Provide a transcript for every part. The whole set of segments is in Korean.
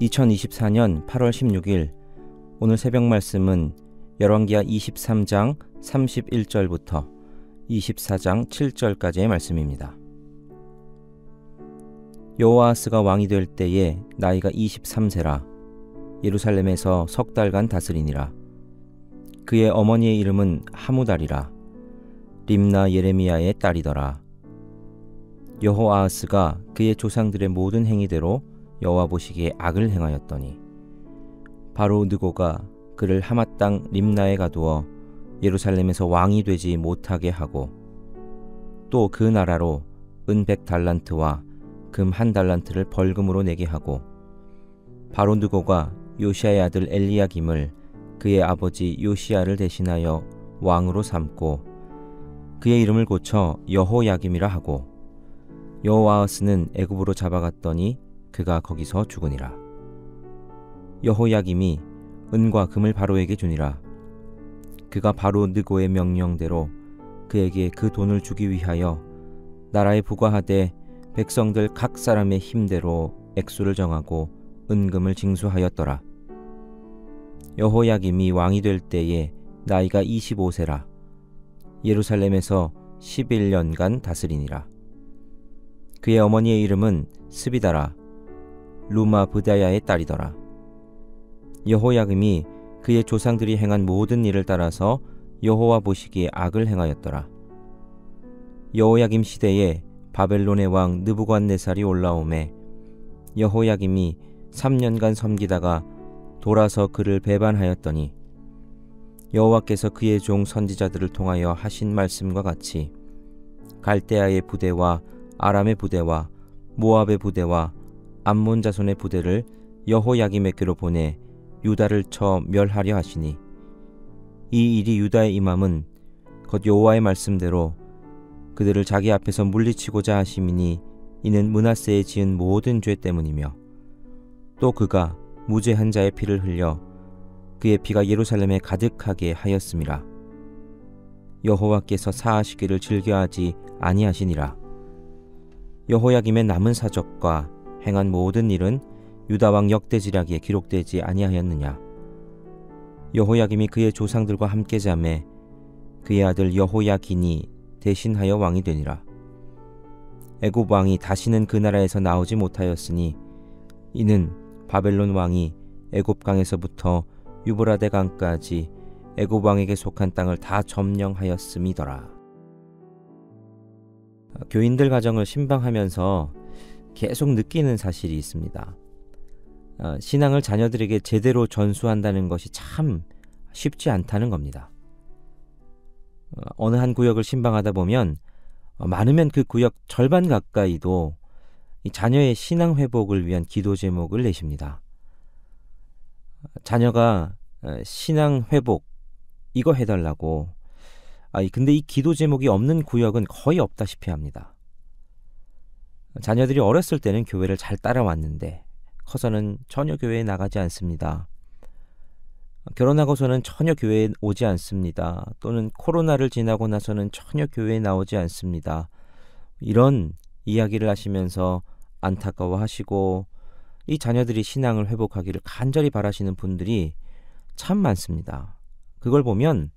2024년 8월 16일 오늘 새벽 말씀은 열왕기하 23장 31절부터 24장 7절까지의 말씀입니다. 여호아하스가 왕이 될 때에 나이가 23세라 예루살렘에서 석 달간 다스리니라. 그의 어머니의 이름은 하무달이라. 림나 예레미야의 딸이더라. 여호아하스가 그의 조상들의 모든 행위대로 여호와 보시기에 악을 행하였더니 바로 느고가 그를 하맛 땅 림나에 가두어 예루살렘에서 왕이 되지 못하게 하고 또 그 나라로 은 100달란트와 금 1달란트를 벌금으로 내게 하고 바로 느고가 요시야의 아들 엘리야김을 그의 아버지 요시야를 대신하여 왕으로 삼고 그의 이름을 고쳐 여호야김이라 하고 여호아하스는 애굽으로 잡아갔더니 그가 거기서 죽으니라. 여호야김이 은과 금을 바로에게 주니라. 그가 바로 느고의 명령대로 그에게 그 돈을 주기 위하여 나라에 부과하되 백성들 각 사람의 힘대로 액수를 정하고 은금을 징수하였더라. 여호야김이 왕이 될 때에 나이가 25세라. 예루살렘에서 11년간 다스리니라. 그의 어머니의 이름은 스비다라. 루마 브다야의 딸이더라. 여호야김이 그의 조상들이 행한 모든 일을 따라서 여호와 보시기에 악을 행하였더라. 여호야김 시대에 바벨론의 왕 느부갓네살이 올라오매 여호야김이 3년간 섬기다가 돌아서 그를 배반하였더니 여호와께서 그의 종 선지자들을 통하여 하신 말씀과 같이 갈대아의 부대와 아람의 부대와 모압의 부대와 암몬 자손의 부대를 여호야김에게로 보내 유다를 쳐 멸하려 하시니 이 일이 유다의 임함은 곧 여호와의 말씀대로 그들을 자기 앞에서 물리치고자 하심이니 이는 므낫세에 지은 모든 죄 때문이며 또 그가 무죄한 자의 피를 흘려 그의 피가 예루살렘에 가득하게 하였음이라. 여호와께서 사하시기를 즐겨하지 아니하시니라. 여호야김의 남은 사적과 행한 모든 일은 유다 왕 역대지략에 기록되지 아니하였느냐. 여호야김이 그의 조상들과 함께 자매 그의 아들 여호야긴이 대신하여 왕이 되니라. 애굽 왕이 다시는 그 나라에서 나오지 못하였으니 이는 바벨론 왕이 애굽 강에서부터 유브라데 강까지 애굽 왕에게 속한 땅을 다 점령하였음이더라. 교인들 가정을 신방하면서 계속 느끼는 사실이 있습니다. 신앙을 자녀들에게 제대로 전수한다는 것이 참 쉽지 않다는 겁니다. 어느 한 구역을 신방하다 보면 많으면 그 구역 절반 가까이도 이 자녀의 신앙 회복을 위한 기도 제목을 내십니다. 자녀가 신앙 회복 이거 해달라고. 근데 이 기도 제목이 없는 구역은 거의 없다시피 합니다. 자녀들이 어렸을 때는 교회를 잘 따라왔는데 커서는 전혀 교회에 나가지 않습니다. 결혼하고서는 전혀 교회에 오지 않습니다. 또는 코로나를 지나고 나서는 전혀 교회에 나오지 않습니다. 이런 이야기를 하시면서 안타까워하시고 이 자녀들이 신앙을 회복하기를 간절히 바라시는 분들이 참 많습니다. 그걸 보면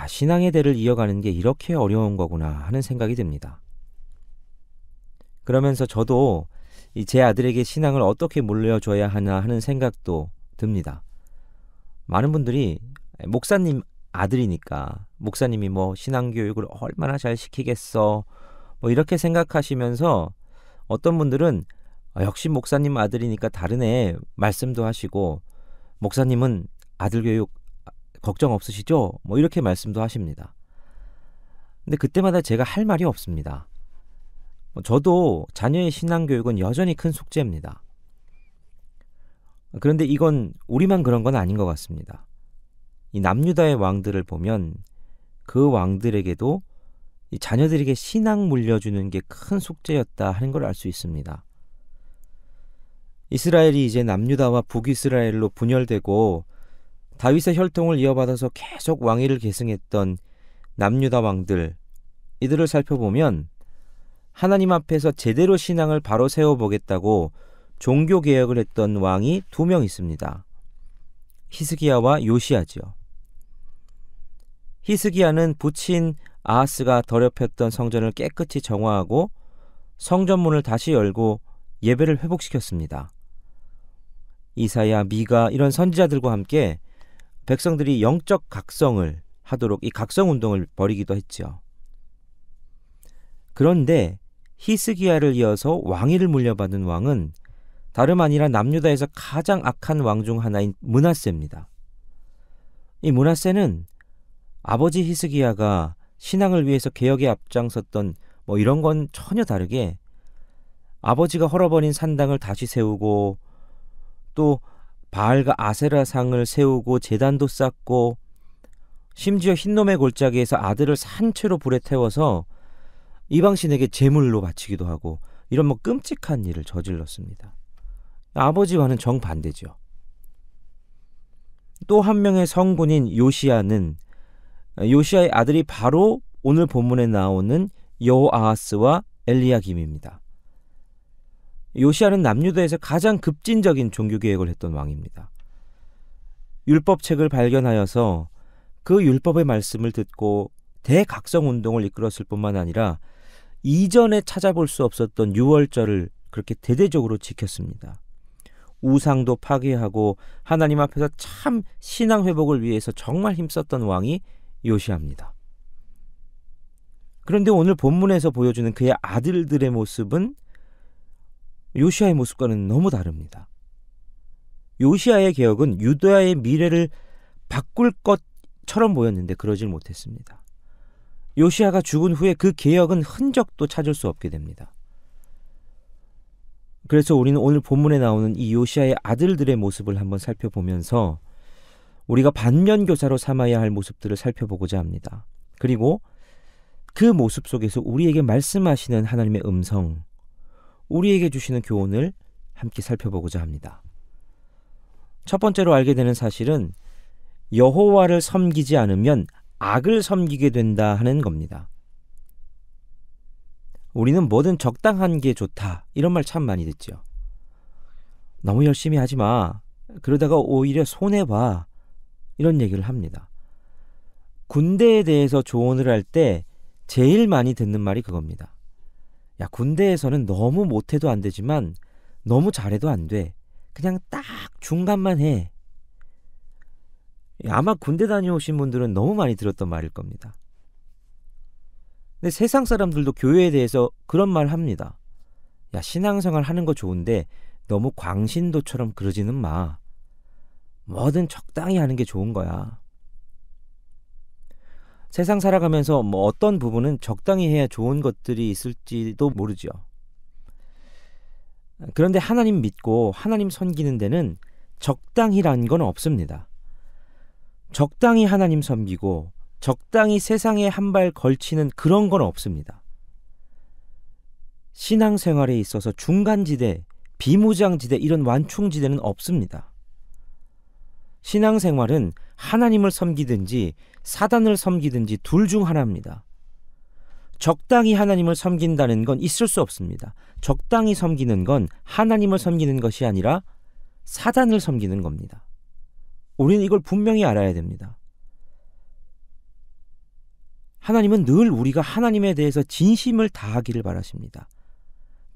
신앙의 대를 이어가는 게 이렇게 어려운 거구나 하는 생각이 듭니다. 그러면서 저도 제 아들에게 신앙을 어떻게 물려줘야 하나 하는 생각도 듭니다. 많은 분들이 목사님 아들이니까 목사님이 신앙교육을 얼마나 잘 시키겠어 이렇게 생각하시면서 어떤 분들은 역시 목사님 아들이니까 다르네 말씀도 하시고 목사님은 아들 교육 걱정 없으시죠? 이렇게 말씀도 하십니다. 근데 그때마다 제가 할 말이 없습니다. 저도 자녀의 신앙교육은 여전히 큰 숙제입니다. 그런데 이건 우리만 그런 건 아닌 것 같습니다. 이 남유다의 왕들을 보면 그 왕들에게도 이 자녀들에게 신앙 물려주는 게 큰 숙제였다 하는 걸 알 수 있습니다. 이스라엘이 이제 남유다와 북이스라엘로 분열되고 다윗의 혈통을 이어받아서 계속 왕위를 계승했던 남유다 왕들, 이들을 살펴보면 하나님 앞에서 제대로 신앙을 바로 세워보겠다고 종교개혁을 했던 왕이 두 명 있습니다. 히스기야와 요시야지요. 히스기야는 부친 아하스가 더럽혔던 성전을 깨끗이 정화하고 성전문을 다시 열고 예배를 회복시켰습니다. 이사야, 미가 이런 선지자들과 함께 백성들이 영적 각성을 하도록 이 각성운동을 벌이기도 했죠. 그런데 히스기야를 이어서 왕위를 물려받은 왕은 다름 아니라 남유다에서 가장 악한 왕 중 하나인 므낫세입니다. 이 므낫세는 아버지 히스기야가 신앙을 위해서 개혁에 앞장섰던 이런 건 전혀 다르게 아버지가 헐어버린 산당을 다시 세우고 또 바알과 아세라상을 세우고 제단도 쌓고 심지어 흰놈의 골짜기에서 아들을 산채로 불에 태워서 이방신에게 제물로 바치기도 하고 이런 끔찍한 일을 저질렀습니다. 아버지와는 정반대죠. 또 한 명의 성군인 요시야는 요시야의 아들이 바로 오늘 본문에 나오는 여호아하스와 엘리야김입니다. 요시야는 남유다에서 가장 급진적인 종교개혁을 했던 왕입니다. 율법책을 발견하여서 그 율법의 말씀을 듣고 대각성운동을 이끌었을 뿐만 아니라 이전에 찾아볼 수 없었던 유월절을 그렇게 대대적으로 지켰습니다. 우상도 파괴하고 하나님 앞에서 참 신앙 회복을 위해서 정말 힘썼던 왕이 요시야입니다. 그런데 오늘 본문에서 보여주는 그의 아들들의 모습은 요시야의 모습과는 너무 다릅니다. 요시야의 개혁은 유다의 미래를 바꿀 것처럼 보였는데 그러질 못했습니다. 요시야가 죽은 후에 그 개혁은 흔적도 찾을 수 없게 됩니다. 그래서 우리는 오늘 본문에 나오는 이 요시야의 아들들의 모습을 한번 살펴보면서 우리가 반면교사로 삼아야 할 모습들을 살펴보고자 합니다. 그리고 그 모습 속에서 우리에게 말씀하시는 하나님의 음성, 우리에게 주시는 교훈을 함께 살펴보고자 합니다. 첫 번째로 알게 되는 사실은 여호와를 섬기지 않으면 악을 섬기게 된다 하는 겁니다. 우리는 뭐든 적당한 게 좋다 이런 말 참 많이 듣죠. 너무 열심히 하지 마. 그러다가 오히려 손해봐. 이런 얘기를 합니다. 군대에 대해서 조언을 할 때 제일 많이 듣는 말이 그겁니다. 야, 군대에서는 너무 못해도 안 되지만 너무 잘해도 안 돼. 그냥 딱 중간만 해. 아마 군대 다녀오신 분들은 너무 많이 들었던 말일 겁니다. 근데 세상 사람들도 교회에 대해서 그런 말 합니다. 야, 신앙생활 하는 거 좋은데 너무 광신도처럼 그러지는 마. 뭐든 적당히 하는 게 좋은 거야. 세상 살아가면서 어떤 부분은 적당히 해야 좋은 것들이 있을지도 모르죠. 그런데 하나님 믿고 하나님 섬기는 데는 적당히란 건 없습니다. 적당히 하나님 섬기고 적당히 세상에 한 발 걸치는 그런 건 없습니다. 신앙생활에 있어서 중간지대, 비무장지대 이런 완충지대는 없습니다. 신앙생활은 하나님을 섬기든지 사단을 섬기든지 둘 중 하나입니다. 적당히 하나님을 섬긴다는 건 있을 수 없습니다. 적당히 섬기는 건 하나님을 섬기는 것이 아니라 사단을 섬기는 겁니다. 우리는 이걸 분명히 알아야 됩니다. 하나님은 늘 우리가 하나님에 대해서 진심을 다하기를 바라십니다.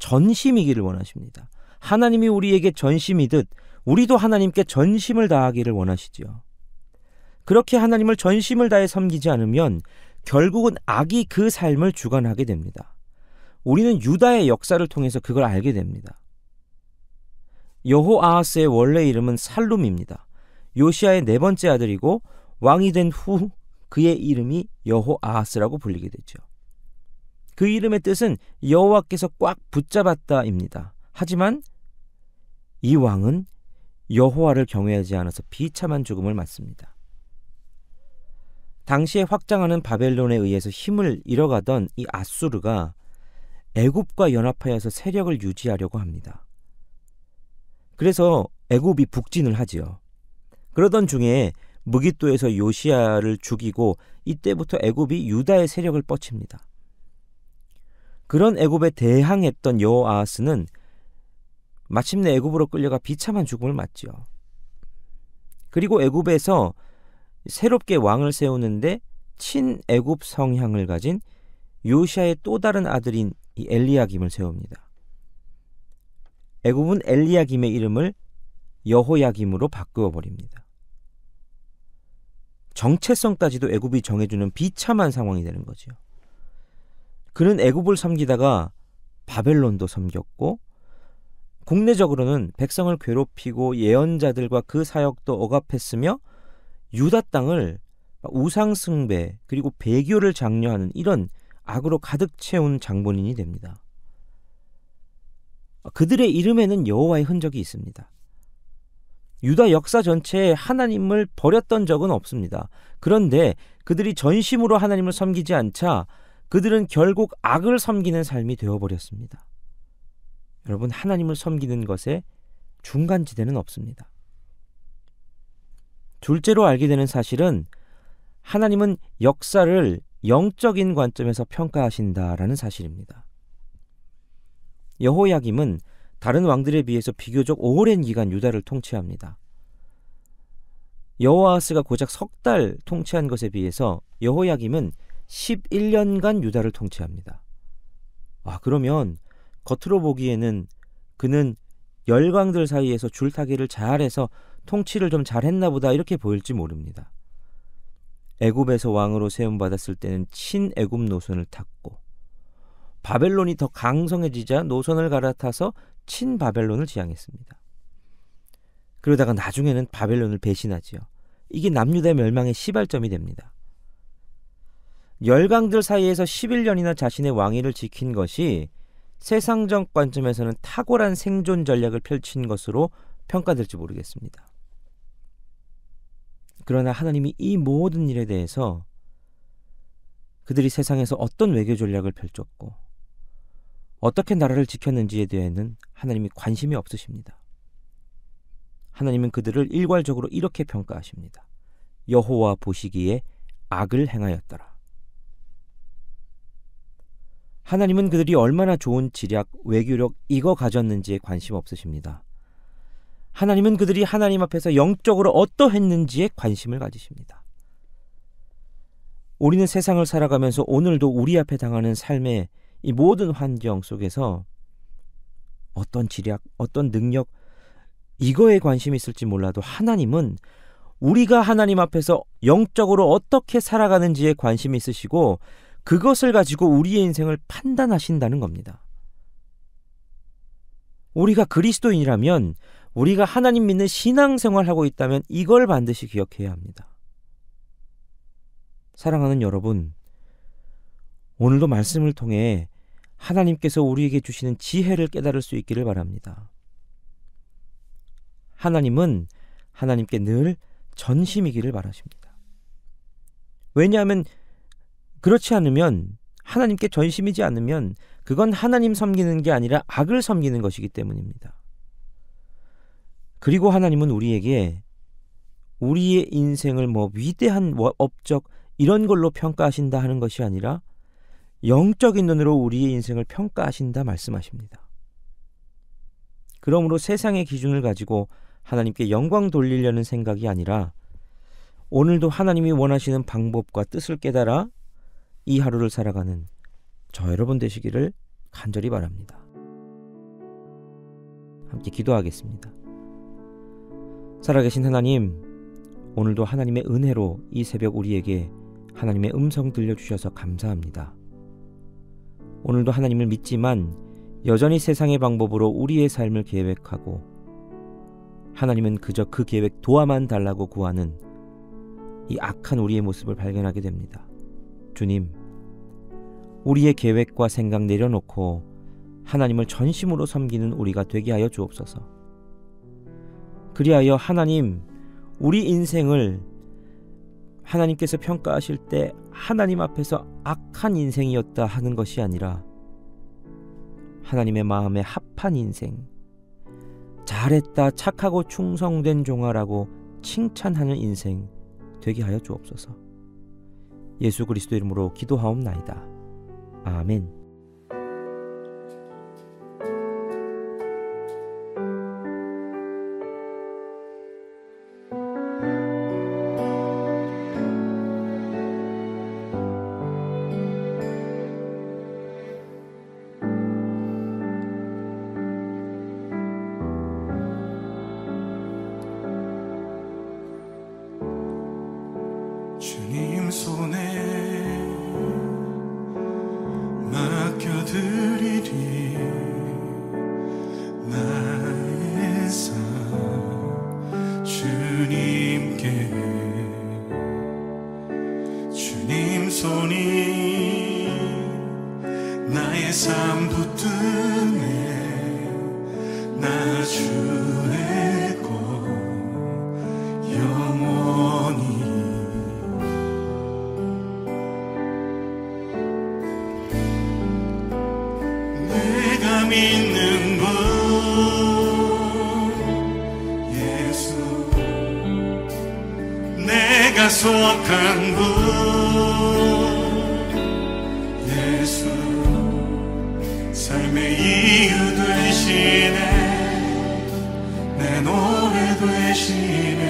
전심이기를 원하십니다. 하나님이 우리에게 전심이듯 우리도 하나님께 전심을 다하기를 원하시지요. 그렇게 하나님을 전심을 다해 섬기지 않으면 결국은 악이 그 삶을 주관하게 됩니다. 우리는 유다의 역사를 통해서 그걸 알게 됩니다. 여호아하스의 원래 이름은 살룸입니다. 요시야의 네 번째 아들이고 왕이 된 후 그의 이름이 여호아하스라고 불리게 되죠. 그 이름의 뜻은 여호와께서 꽉 붙잡았다입니다. 하지만 이 왕은 여호와를 경외하지 않아서 비참한 죽음을 맞습니다. 당시에 확장하는 바벨론에 의해서 힘을 잃어가던 이 아수르가 애굽과 연합하여서 세력을 유지하려고 합니다. 그래서 애굽이 북진을 하지요. 그러던 중에 무깃도에서 요시야를 죽이고 이때부터 애굽이 유다의 세력을 뻗칩니다. 그런 애굽에 대항했던 여호아하스는 마침내 애굽으로 끌려가 비참한 죽음을 맞죠. 그리고 애굽에서 새롭게 왕을 세우는데 친애굽 성향을 가진 요시아의 또 다른 아들인 이 엘리야김을 세웁니다. 애굽은 엘리야김의 이름을 여호야김으로 바꾸어 버립니다. 정체성까지도 애굽이 정해주는 비참한 상황이 되는 거죠. 그는 애굽을 섬기다가 바벨론도 섬겼고, 국내적으로는 백성을 괴롭히고 예언자들과 그 사역도 억압했으며 유다 땅을 우상 숭배 그리고 배교를 장려하는 이런 악으로 가득 채운 장본인이 됩니다. 그들의 이름에는 여호와의 흔적이 있습니다. 유다 역사 전체에 하나님을 버렸던 적은 없습니다. 그런데 그들이 전심으로 하나님을 섬기지 않자 그들은 결국 악을 섬기는 삶이 되어버렸습니다. 여러분, 하나님을 섬기는 것에 중간지대는 없습니다. 둘째로 알게 되는 사실은 하나님은 역사를 영적인 관점에서 평가하신다라는 사실입니다. 여호야김은 다른 왕들에 비해서 비교적 오랜 기간 유다를 통치합니다. 여호아하스가 고작 석 달 통치한 것에 비해서 여호야김은 11년간 유다를 통치합니다. 그러면 겉으로 보기에는 그는 열강들 사이에서 줄타기를 잘해서 통치를 좀 잘했나 보다 이렇게 보일지 모릅니다. 애굽에서 왕으로 세움받았을 때는 친애굽 노선을 탔고, 바벨론이 더 강성해지자 노선을 갈아타서 친바벨론을 지향했습니다. 그러다가 나중에는 바벨론을 배신하지요. 이게 남유다 멸망의 시발점이 됩니다. 열강들 사이에서 11년이나 자신의 왕위를 지킨 것이 세상적 관점에서는 탁월한 생존 전략을 펼친 것으로 평가될지 모르겠습니다. 그러나 하나님이 이 모든 일에 대해서 그들이 세상에서 어떤 외교 전략을 펼쳤고 어떻게 나라를 지켰는지에 대해서는 하나님이 관심이 없으십니다. 하나님은 그들을 일괄적으로 이렇게 평가하십니다. 여호와 보시기에 악을 행하였더라. 하나님은 그들이 얼마나 좋은 지략, 외교력 이거 가졌는지에 관심 없으십니다. 하나님은 그들이 하나님 앞에서 영적으로 어떠했는지에 관심을 가지십니다. 우리는 세상을 살아가면서 오늘도 우리 앞에 당하는 삶의 이 모든 환경 속에서 어떤 지략, 어떤 능력 이거에 관심이 있을지 몰라도 하나님은 우리가 하나님 앞에서 영적으로 어떻게 살아가는지에 관심이 있으시고 그것을 가지고 우리의 인생을 판단하신다는 겁니다. 우리가 그리스도인이라면, 우리가 하나님 믿는 신앙생활하고 있다면 이걸 반드시 기억해야 합니다. 사랑하는 여러분, 오늘도 말씀을 통해 하나님께서 우리에게 주시는 지혜를 깨달을 수 있기를 바랍니다. 하나님은 하나님께 늘 전심이기를 바라십니다. 왜냐하면 그렇지 않으면, 하나님께 전심이지 않으면 그건 하나님 섬기는 게 아니라 악을 섬기는 것이기 때문입니다. 그리고 하나님은 우리에게 우리의 인생을 위대한 업적 이런 걸로 평가하신다 하는 것이 아니라 영적인 눈으로 우리의 인생을 평가하신다 말씀하십니다. 그러므로 세상의 기준을 가지고 하나님께 영광 돌리려는 생각이 아니라 오늘도 하나님이 원하시는 방법과 뜻을 깨달아 이 하루를 살아가는 저 여러분 되시기를 간절히 바랍니다. 함께 기도하겠습니다. 살아계신 하나님, 오늘도 하나님의 은혜로 이 새벽 우리에게 하나님의 음성 들려주셔서 감사합니다. 오늘도 하나님을 믿지만 여전히 세상의 방법으로 우리의 삶을 계획하고 하나님은 그저 그 계획 도와만 달라고 구하는 이 악한 우리의 모습을 발견하게 됩니다. 주님, 우리의 계획과 생각 내려놓고 하나님을 전심으로 섬기는 우리가 되게 하여 주옵소서. 그리하여 하나님, 우리 인생을 하나님께서 평가하실 때 하나님 앞에서 악한 인생이었다 하는 것이 아니라 하나님의 마음에 합한 인생, 잘했다, 착하고 충성된 종아라고 칭찬하는 인생 되게 하여 주옵소서. 예수 그리스도 이름으로 기도하옵나이다. 아멘. 주님 손에 맡겨드리리. 나의 삶 주님께, 주님 손이 나의 삶 붙드네. 나 주의 것 영원히. 내가 믿는 분 예수, 내가 속한 분 예수, 삶의 이유 되시네. 내 노래 되시네.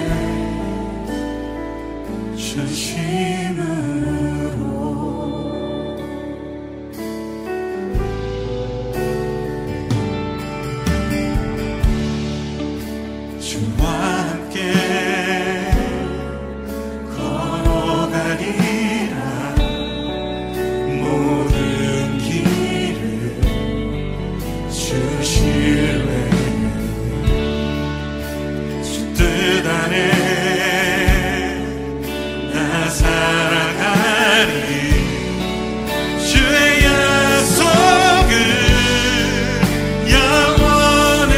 전심으로 주와 함께 걸어가리라. 모든 길을 주실래. 주 뜻 안에 나 살아가리. 주의 약속은 영원해.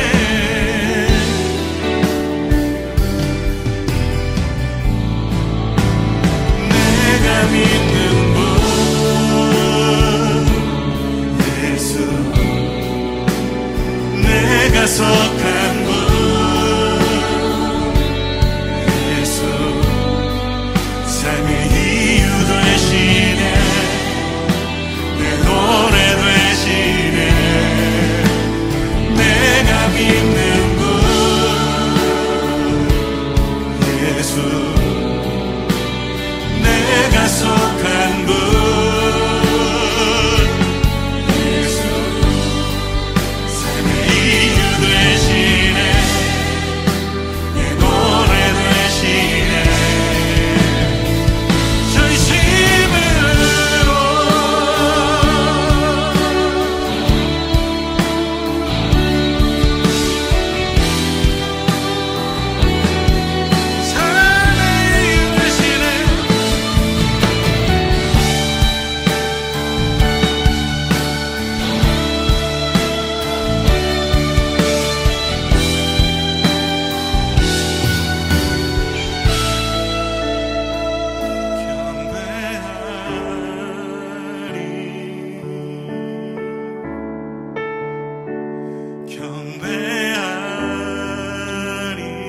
내가 믿는 분 예수, 내가 속한 분 예수, 삶의 이유 되시네. 내 노래 되시네. 내가 믿는 분 예수, 내가 속한 분 예수, 삶의 이유 되시네. 내 노래 되시네. 전심으로 삶의 이유 되시네. 경배하리라.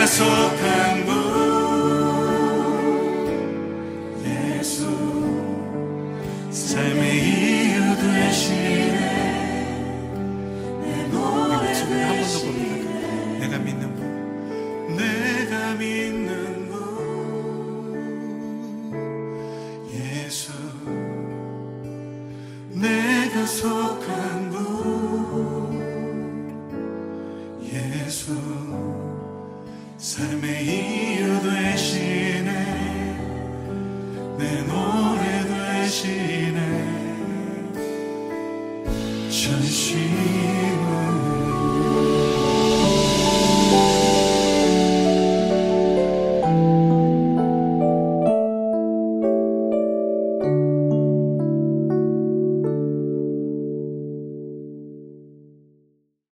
속한 분 삶의